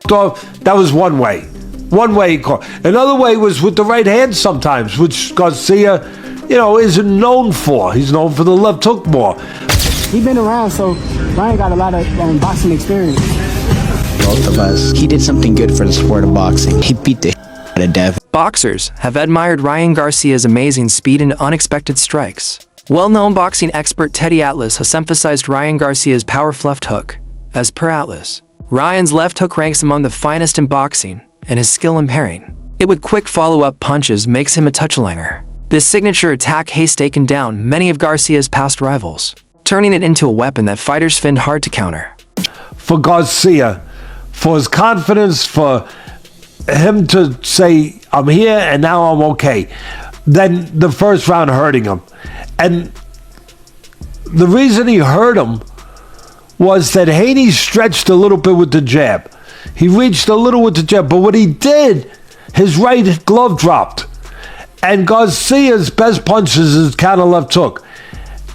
That was one way. One way he caught. Another way was with the right hand sometimes, which Garcia, isn't known for. He's known for the left hook more. He's been around, so Ryan got a lot of boxing experience. Both of us. He did something good for the sport of boxing. He beat the out of Dev. Boxers have admired Ryan Garcia's amazing speed and unexpected strikes. Well-known boxing expert Teddy Atlas has emphasized Ryan Garcia's powerful left hook. As per Atlas, Ryan's left hook ranks among the finest in boxing, and his skill in parrying it with quick follow-up punches makes him a touch-langer. This signature attack has taken down many of Garcia's past rivals, turning it into a weapon that fighters find hard to counter. For Garcia, for his confidence, for him to say, I'm here and now I'm okay, then the first round hurting him. And the reason he hurt him was that Haney stretched a little bit with the jab. He reached a little with the jab, but what he did, his right glove dropped. And Garcia's best punch is his counter left hook.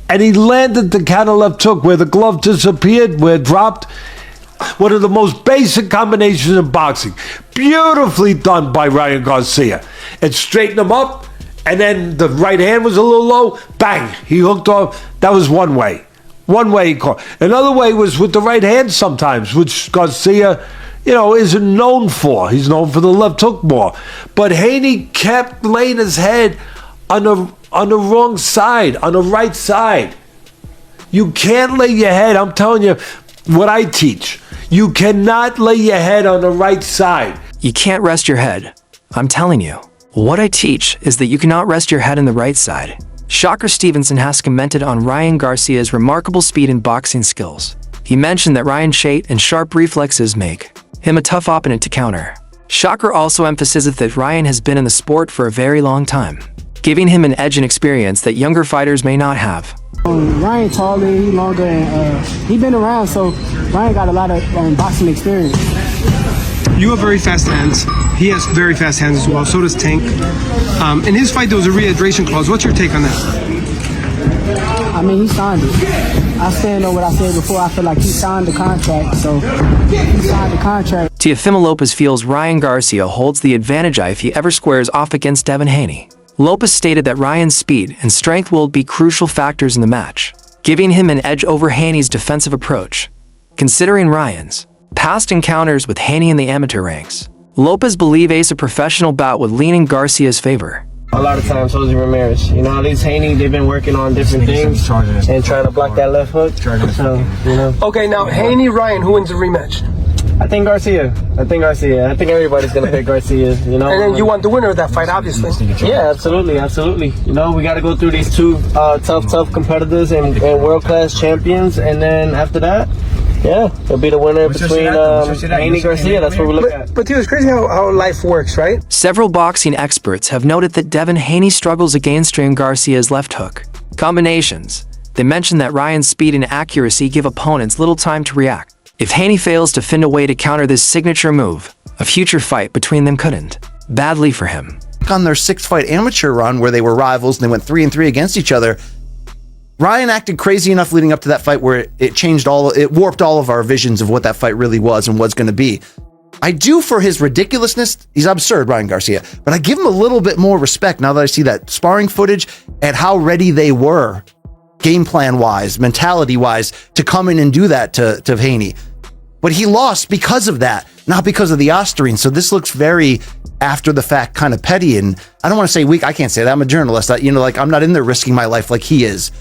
And he landed the counter left hook where the glove disappeared, where it dropped. One of the most basic combinations in boxing. Beautifully done by Ryan Garcia. It straightened him up, and then the right hand was a little low. Bang! He hooked off. That was one way. One way he caught. Another way was with the right hand sometimes, which Garcia, isn't known for. He's known for the left hook more. But Haney kept laying his head on the wrong side, on the right side. You can't lay your head, I'm telling you what I teach. You cannot lay your head on the right side. You can't rest your head. I'm telling you. What I teach is that you cannot rest your head on the right side. Shocker Stevenson has commented on Ryan Garcia's remarkable speed and boxing skills. He mentioned that Ryan's shape and sharp reflexes make him a tough opponent to counter. Shocker also emphasizes that Ryan has been in the sport for a very long time, giving him an edge and experience that younger fighters may not have. Ryan taller, he longer, and he been around, so Ryan got a lot of boxing experience. You have very fast hands. He has very fast hands as well. So does Tank. In his fight, there was a rehydration clause. What's your take on that? I mean, he signed it. I stand on what I said before. I feel like he signed the contract, so he signed the contract. Teofimo Lopez feels Ryan Garcia holds the advantage if he ever squares off against Devin Haney. Lopez stated that Ryan's speed and strength will be crucial factors in the match, giving him an edge over Haney's defensive approach. Considering Ryan's past encounters with Haney in the amateur ranks, Lopez believes a professional bout would lean in Garcia's favor. A lot of times, Jose Ramirez. At least Haney, they've been working on different things and trying to block that left hook. So, Okay, now Haney, Ryan, who wins the rematch? I think Garcia. I think everybody's going to pick Garcia, And then you want the winner of that fight, obviously. Yeah, absolutely. We got to go through these two tough competitors and world-class champions. And then after that, it'll be the winner between Haney and Garcia. That's what we look at. But dude, it's crazy how life works, right? Several boxing experts have noted that Devin Haney struggles against Ryan Garcia's left hook combinations. They mention that Ryan's speed and accuracy give opponents little time to react. If Haney fails to find a way to counter this signature move, a future fight between them couldn't badly for him. On their 6-fight amateur run where they were rivals and they went 3-3 against each other, Ryan acted crazy enough leading up to that fight where it warped all of our visions of what that fight really was and was going to be. I do for his ridiculousness. He's absurd, Ryan Garcia, but I give him a little bit more respect now that I see that sparring footage and how ready they were, game plan wise, mentality wise, to come in and do that to Haney. But he lost because of that, not because of the Osterine. So this looks very after the fact, kind of petty. And I don't want to say weak. I can't say that. I'm a journalist. I'm not in there risking my life like he is.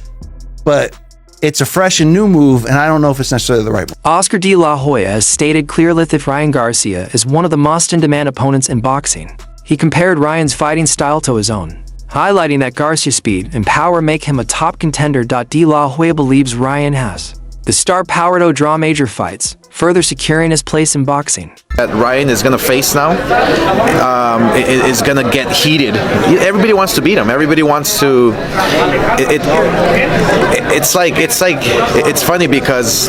But it's a fresh and new move, and I don't know if it's necessarily the right one. Oscar De La Hoya has stated clearly that Ryan Garcia is one of the most in-demand opponents in boxing. He compared Ryan's fighting style to his own, highlighting that Garcia's speed and power make him a top contender. De La Hoya believes Ryan has the star power to draw major fights, further securing his place in boxing. That Ryan is going to face now is going to get heated. Everybody wants to beat him. Everybody wants to. It's funny because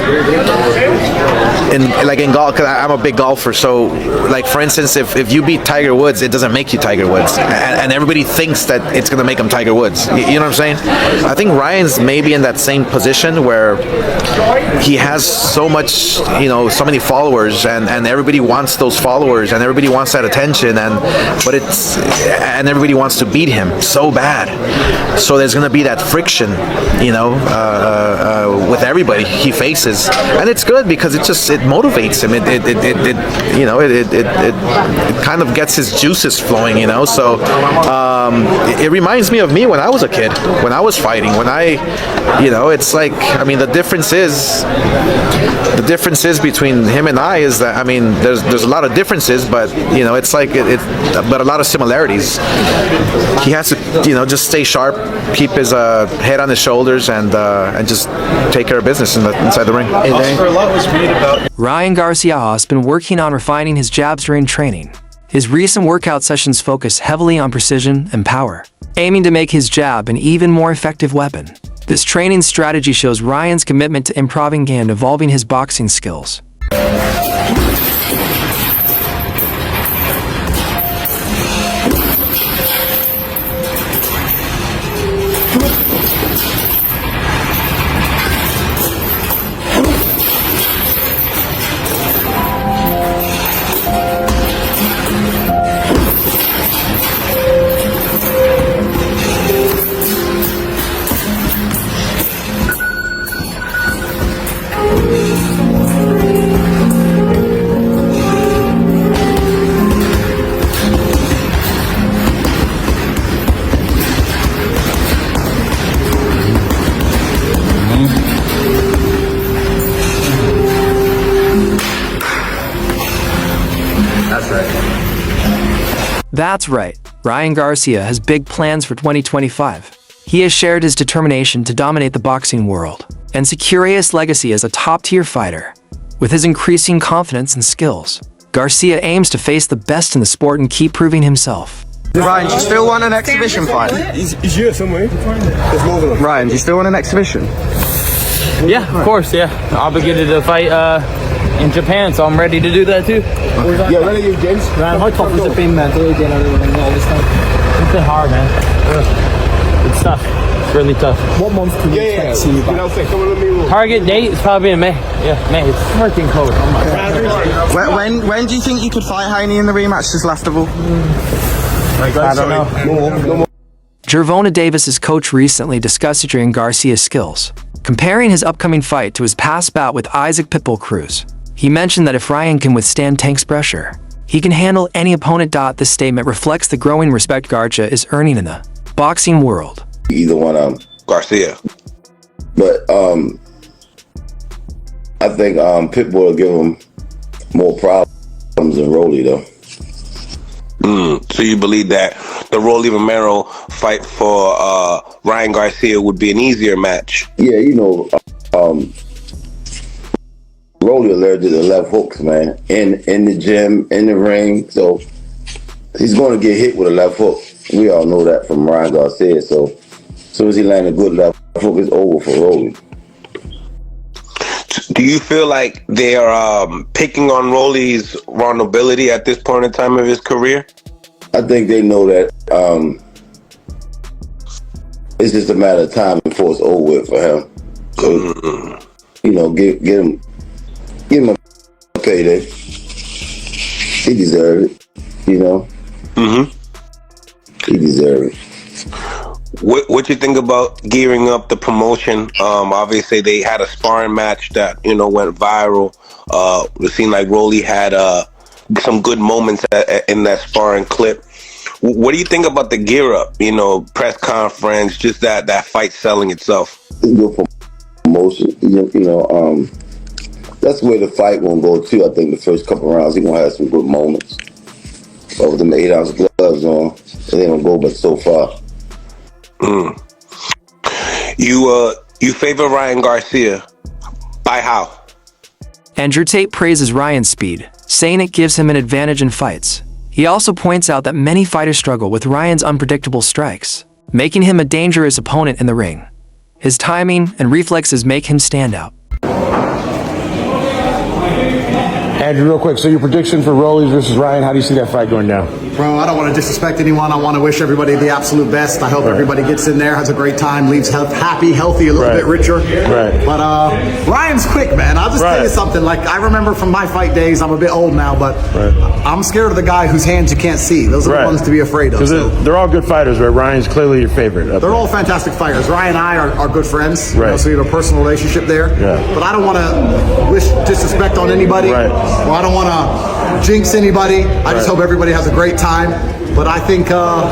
in golf, because I'm a big golfer. So, like for instance, if you beat Tiger Woods, it doesn't make you Tiger Woods, and everybody thinks that it's going to make him Tiger Woods. You know what I'm saying? I think Ryan's maybe in that same position where he has so much, so many followers, and everybody wants those followers, and everybody wants that attention, and everybody wants to beat him so bad. So there's gonna be that friction, with everybody he faces, and it's good because it motivates him. It kind of gets his juices flowing, So it reminds me of me when I was a kid, when I was fighting, it's like, the difference is between him and I is that, there's a lot of differences, but it's like but a lot of similarities. He has to just stay sharp, keep his head on his shoulders, and just take care of business inside the ring. Ryan Garcia has been working on refining his jabs during training. His recent workout sessions focus heavily on precision and power, aiming to make his jab an even more effective weapon. This training strategy shows Ryan's commitment to improving and evolving his boxing skills. That's right, Ryan Garcia has big plans for 2025. He has shared his determination to dominate the boxing world and secure his legacy as a top-tier fighter. With his increasing confidence and skills, Garcia aims to face the best in the sport and keep proving himself. Ryan, do you still want an exhibition fight? He's here somewhere. There's more of them. Ryan, do you still want an exhibition? Yeah, of course, yeah. Obligated to fight in Japan, so I'm ready to do that too. Yeah, when are you, James? Man, how tough has it been mentally again all this time? It's been hard, man. It's tough. It's really tough. What month can you expect to see you back? Target date is probably in May. Yeah, May. It's freaking cold. Oh my God. When do you think you could fight Heine in the rematch this laughable? I don't know. No more. Gervonta Davis's coach recently discussed Adrian Garcia's skills, comparing his upcoming fight to his past bout with Isaac Pitbull Cruz. He mentioned that if Ryan can withstand Tank's pressure, he can handle any opponent. This statement reflects the growing respect Garcia is earning in the boxing world. Either one of them. Garcia. But I think Pitbull will give him more problems than Rolly, though. So you believe that the Rolly Romero fight for Ryan Garcia would be an easier match? Yeah, Rolly allergic to left hooks, man. In the gym, in the ring, so he's going to get hit with a left hook. We all know that from Ryan Garcia. So as soon as he lands a good left hook, it's over for Rolly. Do you feel like they are picking on Rolly's vulnerability at this point in time of his career? I think they know that it's just a matter of time before it's over with for him. So, get him a payday. He deserves it, He deserves it. What you think about gearing up the promotion? Obviously, they had a sparring match that went viral. It seemed like Rolly had some good moments in that sparring clip. What do you think about the gear up? Press conference, just that fight selling itself. Good promotion. That's where the fight won't go too. I think the first couple rounds he's gonna have some good moments. But with them 8-ounce gloves on, it ain't gonna go but so far. You favor Ryan Garcia. By how? Andrew Tate praises Ryan's speed, saying it gives him an advantage in fights. He also points out that many fighters struggle with Ryan's unpredictable strikes, making him a dangerous opponent in the ring. His timing and reflexes make him stand out. Andrew, real quick. So your prediction for Rollies versus Ryan, how do you see that fight going down? Bro, I don't want to disrespect anyone. I want to wish everybody the absolute best. I hope everybody gets in there, has a great time, leaves happy, healthy, a little bit richer. Right. But Ryan's quick, man. I'll just tell you something. Like, I remember from my fight days, I'm a bit old now, but I'm scared of the guy whose hands you can't see. Those are the ones to be afraid of. Because they're all good fighters, but Ryan's clearly your favorite. They're all fantastic fighters. Ryan and I are good friends, Right. so we have a personal relationship there. Yeah. But I don't want to wish disrespect on anybody. Right. Well, I don't want to jinx anybody. I just hope everybody has a great time. But I think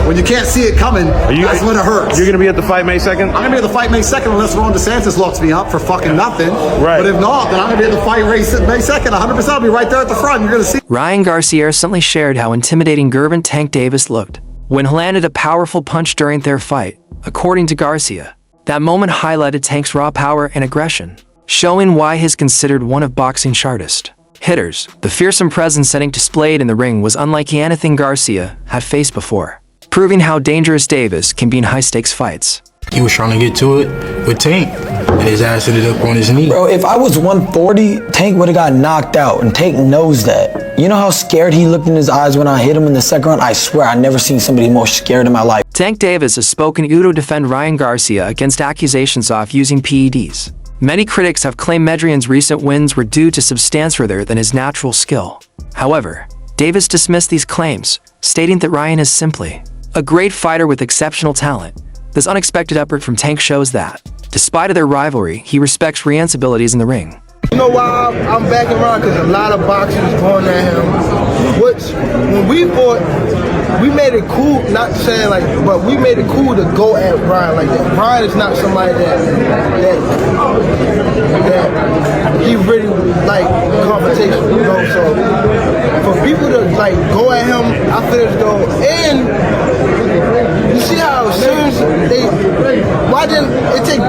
when you can't see it coming, that's when it hurts. You're going to be at the fight May 2nd? I'm going to be at the fight May 2nd unless Ron DeSantis locks me up for fucking nothing. Right. But if not, then I'm going to be at the fight May 2nd. 100%. I'll be right there at the front. You're going to see. Ryan Garcia recently shared how intimidating Gervin Tank Davis looked when he landed a powerful punch during their fight. According to Garcia, that moment highlighted Tank's raw power and aggression, showing why he's considered one of boxing's sharpest hitters. The fearsome presence Tank displayed in the ring was unlike anything Garcia had faced before, proving how dangerous Davis can be in high-stakes fights. He was trying to get to it with Tank, and his ass ended up on his knee. Bro, if I was 140, Tank would have got knocked out, and Tank knows that. You know how scared he looked in his eyes when I hit him in the second round? I swear, I never seen somebody more scared in my life. Tank Davis has spoken to defend Ryan Garcia against accusations of using PEDs. Many critics have claimed Medrian's recent wins were due to substance rather than his natural skill. However, Davis dismissed these claims, stating that Ryan is simply a great fighter with exceptional talent. This unexpected effort from Tank shows that, despite their rivalry, he respects Ryan's abilities in the ring. You know why I'm backing Ryan? Because a lot of boxers going at him. Which, when we fought, we made it cool, not saying like, but we made it cool to go at Ryan like that. Ryan is not somebody that he really like confrontation, you know. So for people to like go at him, I feel as though, and you see how serious why didn't it take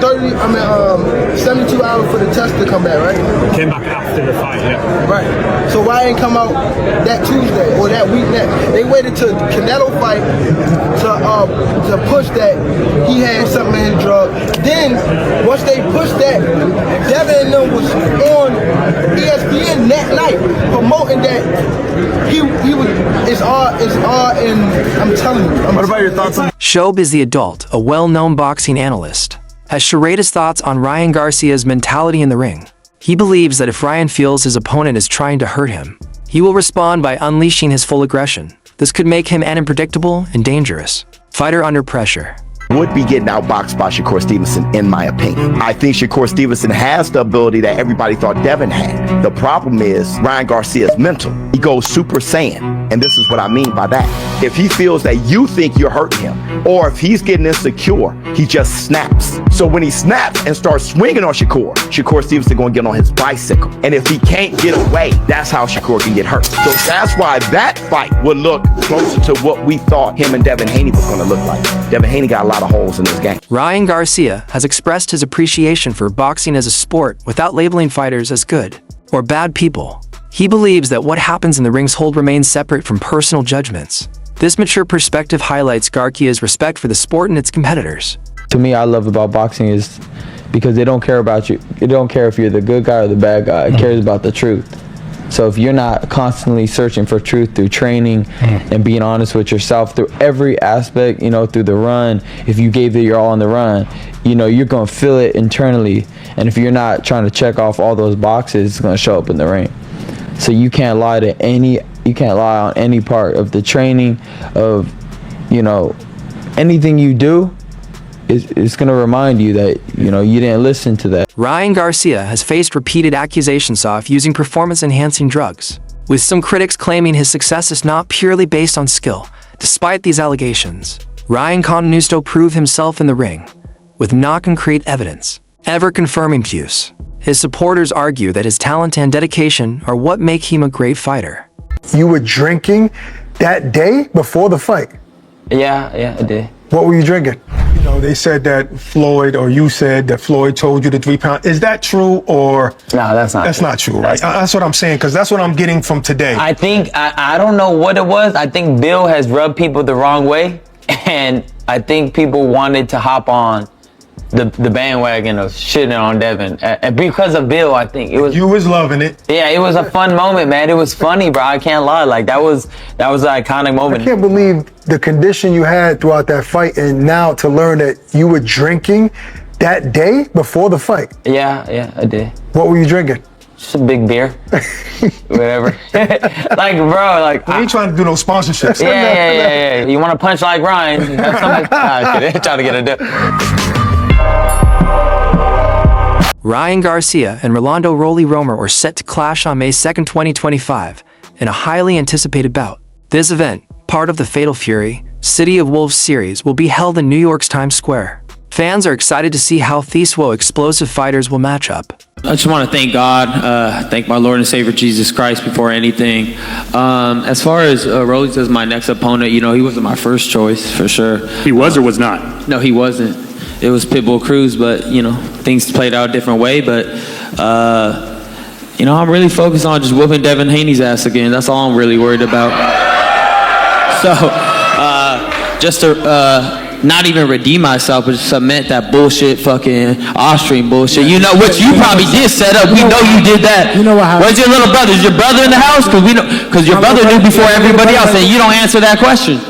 72 hours for the test to come back, right? Came back after the fight, yeah. Right. So why didn't come out that Tuesday or that week next? They waited to Canelo fight to push that he had something in his drug. Then once they pushed that, Devin and them was on ESPN that night promoting that he was it's all in. I'm telling you. What about your thoughts on? Shob is the adult, a well-known boxing analyst, has shared his thoughts on Ryan Garcia's mentality in the ring. He believes that if Ryan feels his opponent is trying to hurt him, he will respond by unleashing his full aggression. This could make him an unpredictable and dangerous fighter under pressure. Would be getting outboxed by Shakur Stevenson, in my opinion. I think Shakur Stevenson has the ability that everybody thought Devin had. The problem is Ryan Garcia's mental. He goes Super Saiyan, and this is what I mean by that. If he feels that you think you're hurting him, or if he's getting insecure, he just snaps. So when he snaps and starts swinging on Shakur Stevenson going to get on his bicycle. And if he can't get away, that's how Shakur can get hurt. So that's why that fight would look closer to what we thought him and Devin Haney was going to look like. Devin Haney got a lot of holes in this game. Ryan Garcia has expressed his appreciation for boxing as a sport without labeling fighters as good or bad people. He believes that what happens in the ring's hold remains separate from personal judgments. This mature perspective highlights Garcia's respect for the sport and its competitors. To me, I love about boxing is because they don't care about you. They don't care if you're the good guy or the bad guy. It cares about the truth. So if you're not constantly searching for truth through training and being honest with yourself through every aspect, you know, through the run, if you gave it your all on the run, you know, you're going to feel it internally. And if you're not trying to check off all those boxes, it's going to show up in the ring. So you can't lie on any part of the training of, you know, anything you do. It's going to remind you that, you know, you didn't listen to that. Ryan Garcia has faced repeated accusations of using performance-enhancing drugs, with some critics claiming his success is not purely based on skill. Despite these allegations, Ryan continues to prove himself in the ring, with no concrete evidence ever confirming use. His supporters argue that his talent and dedication are what make him a great fighter. You were drinking that day before the fight? Yeah, I did. What were you drinking? You know, they said that Floyd, or you said that Floyd told you the 3 pound. Is that true or? No, that's not true. Not true, right? That's what I'm saying, because that's what I'm getting from today. I think, I don't know what it was. I think Bill has rubbed people the wrong way, and I think people wanted to hop on the bandwagon of shitting on Devin, and because of Bill, I think it was. You was loving it. Yeah, it was a fun moment, man. It was funny, bro. I can't lie. Like that was an iconic moment. I can't believe the condition you had throughout that fight, and now to learn that you were drinking that day before the fight. Yeah, I did. What were you drinking? Just a big beer, whatever. Like, bro, like. We ain't trying to do no sponsorships. Yeah. You want to punch like Ryan? Have somebody trying to get a deal. Ryan Garcia and Rolando Rolly Romer were set to clash on May 2nd, 2025, in a highly anticipated bout. This event, part of the Fatal Fury City of Wolves series, will be held in New York's Times Square. Fans are excited to see how these explosive fighters will match up. I just want to thank God, thank my Lord and Savior Jesus Christ before anything. As far as Rolly as my next opponent, he wasn't my first choice for sure. He was or was not? No, he wasn't. It was Pitbull Cruz, but things played out a different way. But I'm really focused on just whooping Devin Haney's ass again. That's all I'm really worried about. So just to not even redeem myself, but just cement that bullshit fucking Austrian bullshit. Which you probably did set up. We know you did that. You know what happened? Where's your little brother? Is your brother in the house? Because your brother knew before everybody else, and you don't answer that question.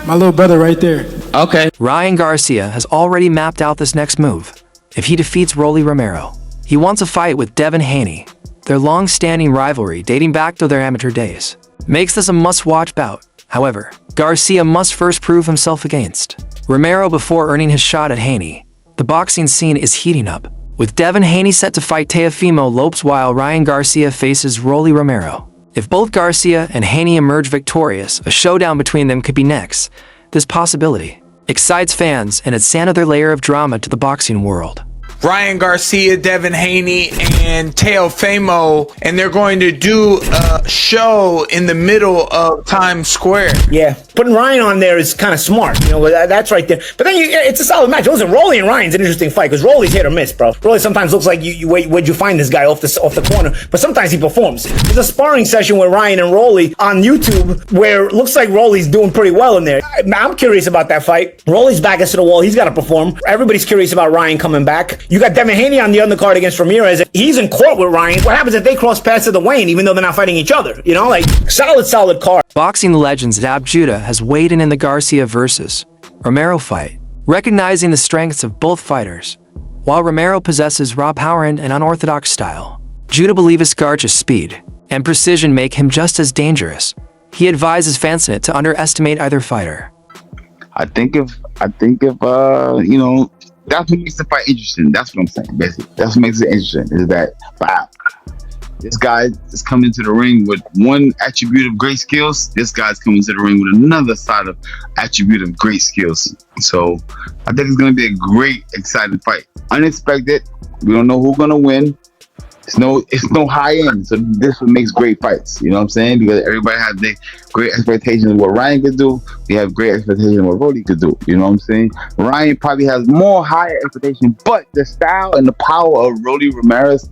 My little brother right there. Okay. Ryan Garcia has already mapped out this next move. If he defeats Rolly Romero, he wants a fight with Devin Haney. Their long-standing rivalry, dating back to their amateur days, makes this a must-watch bout. However, Garcia must first prove himself against Romero before earning his shot at Haney. The boxing scene is heating up, with Devin Haney set to fight Teofimo Lopes while Ryan Garcia faces Rolly Romero. If both Garcia and Haney emerge victorious, a showdown between them could be next. This possibility excites fans and adds another layer of drama to the boxing world. Ryan Garcia, Devin Haney, and Teofimo, and they're going to do a show in the middle of Times Square. Yeah, putting Ryan on there is kind of smart. That's right there. But then it's a solid match. Listen, Rolly and Ryan's an interesting fight because Rolly's hit or miss, bro. Rolly sometimes looks like where'd you find this guy off the corner? But sometimes he performs. There's a sparring session with Ryan and Rolly on YouTube where it looks like Rolly's doing pretty well in there. I'm curious about that fight. Rolly's back against the wall. He's got to perform. Everybody's curious about Ryan coming back. You got Devin Haney on the undercard against Ramirez. He's in court with Ryan. What happens if they cross paths at the weigh-in, even though they're not fighting each other? Solid card. Boxing legends Dab Judah has weighed in the Garcia versus Romero fight, recognizing the strengths of both fighters. While Romero possesses raw power and an unorthodox style, Judah believes Garcia's speed and precision make him just as dangerous. He advises fans to underestimate either fighter. I think if that's what makes the fight interesting. That's what I'm saying, basically. That's what makes it interesting, is that, wow, this guy is coming to the ring with one attribute of great skills. This guy's coming to the ring with another side of attribute of great skills. So I think it's going to be a great, exciting fight. Unexpected. We don't know who's going to win. It's no high end, so this what makes great fights. You know what I'm saying? Because everybody has their great expectations of what Ryan could do. We have great expectations of what Rolly could do. You know what I'm saying? Ryan probably has more higher expectations, but the style and the power of Rolly Ramirez,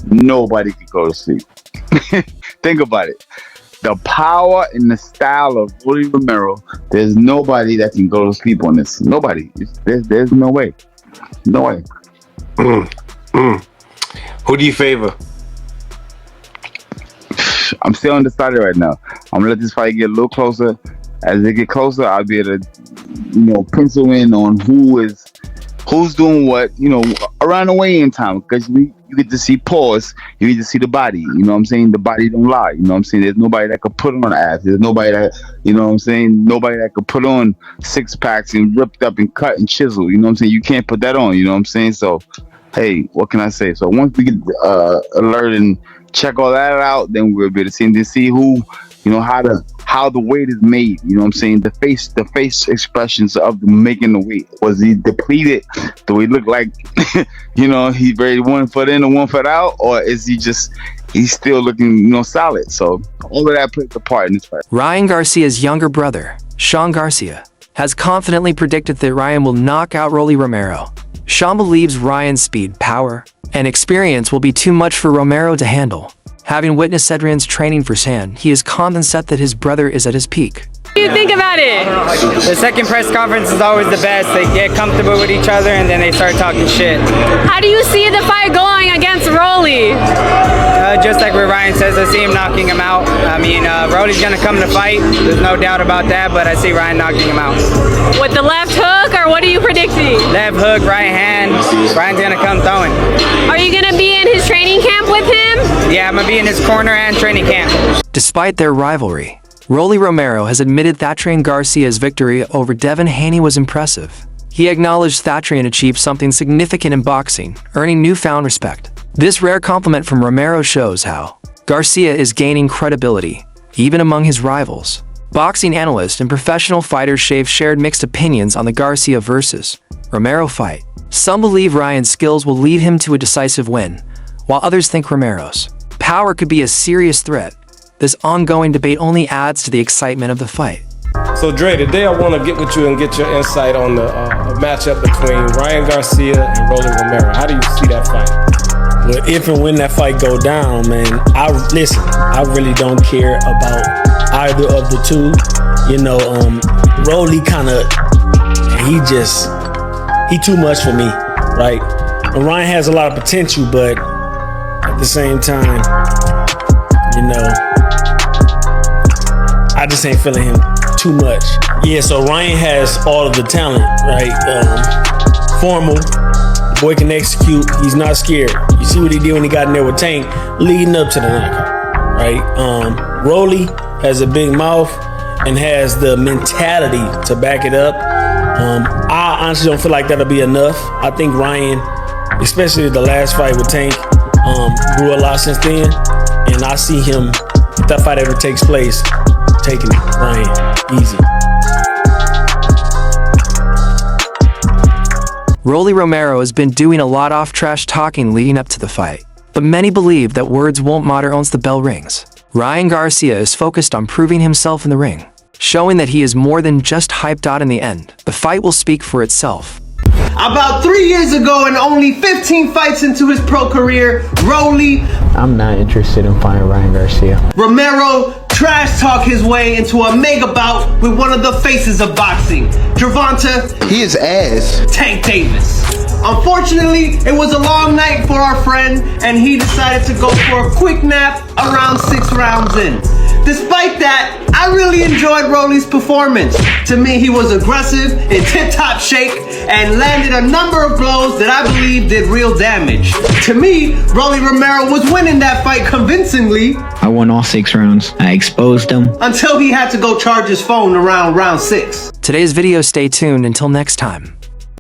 nobody could go to sleep. Think about it. The power and the style of Rolly Romero, there's nobody that can go to sleep on this. Nobody. There's no way. No way. Who do you favor? I'm still undecided right now. I'm gonna let this fight get a little closer. As they get closer, I'll be able to, pencil in on who's doing what, around the weigh-in time. Because you get to see pause, you get to see the body. You know what I'm saying? The body don't lie. You know what I'm saying? There's nobody that could put on ass. There's nobody that, nobody that could put on six packs and ripped up and cut and chisel. You know what I'm saying? You can't put that on. You know what I'm saying? So, hey, what can I say? So once we get alert and check all that out, then we'll be able to see who, how the weight is made. You know what I'm saying? The face expressions of making the weight. Was he depleted? Do he look like, he's ready 1 foot in and 1 foot out? Or is he's still looking, solid? So all of that plays a part in this fight. Ryan Garcia's younger brother, Sean Garcia, has confidently predicted that Ryan will knock out Rolly Romero. Sean believes Ryan's speed, power, and experience will be too much for Romero to handle. Having witnessed Adrian's training firsthand, he is confident that his brother is at his peak. What do you think about it? The second press conference is always the best. They get comfortable with each other and then they start talking shit. How do you see the fight going against Rolly? Just like what Ryan says, I see him knocking him out. I mean, Rolly's gonna come to fight. There's no doubt about that, but I see Ryan knocking him out. With the left hook, or what are you predicting? Left hook, right hand. Ryan's gonna come throwing. Are you gonna be in his training camp with him? Yeah, I'm gonna be in his corner and training camp. Despite their rivalry, Rolly Romero has admitted Thatrian Garcia's victory over Devin Haney was impressive. He acknowledged Thatrian achieved something significant in boxing, earning newfound respect. This rare compliment from Romero shows how Garcia is gaining credibility, even among his rivals. Boxing analysts and professional fighters shared mixed opinions on the Garcia versus Romero fight. Some believe Ryan's skills will lead him to a decisive win, while others think Romero's power could be a serious threat. This ongoing debate only adds to the excitement of the fight. So Dre, today I want to get with you and get your insight on the matchup between Ryan Garcia and Rolly Romero. How do you see that fight? Well, if and when that fight go down, man, I really don't care about either of the two. You know, Rolly he too much for me, right? And Ryan has a lot of potential, but at the same time, you know, I just ain't feeling him too much. Yeah, so Ryan has all of the talent, right? Formal. Boy can execute. He's not scared. You see what he did when he got in there with Tank, leading up to the knockout, right? Rolly has a big mouth and has the mentality to back it up. I honestly don't feel like that'll be enough. I think Ryan, especially the last fight with Tank, grew a lot since then, and I see him, if that fight ever takes place, taking Ryan easy. Rolly Romero has been doing a lot of trash talking leading up to the fight, but many believe that words won't matter once the bell rings. Ryan Garcia is focused on proving himself in the ring, showing that he is more than just hyped out in the end. The fight will speak for itself. About 3 years ago and only 15 fights into his pro career, Rolly, I'm not interested in fighting Ryan Garcia. Romero trash talk his way into a mega bout with one of the faces of boxing, Gervonta, He is ass. Tank Davis. Unfortunately, it was a long night for our friend, and he decided to go for a quick nap around 6 rounds in. Despite that, I really enjoyed Rolly's performance. To me, he was aggressive, in tip-top shape, and landed a number of blows that I believe did real damage. To me, Rolly Romero was winning that fight convincingly. I won all 6 rounds. I exposed him. Until he had to go charge his phone around round 6. Today's video, stay tuned until next time.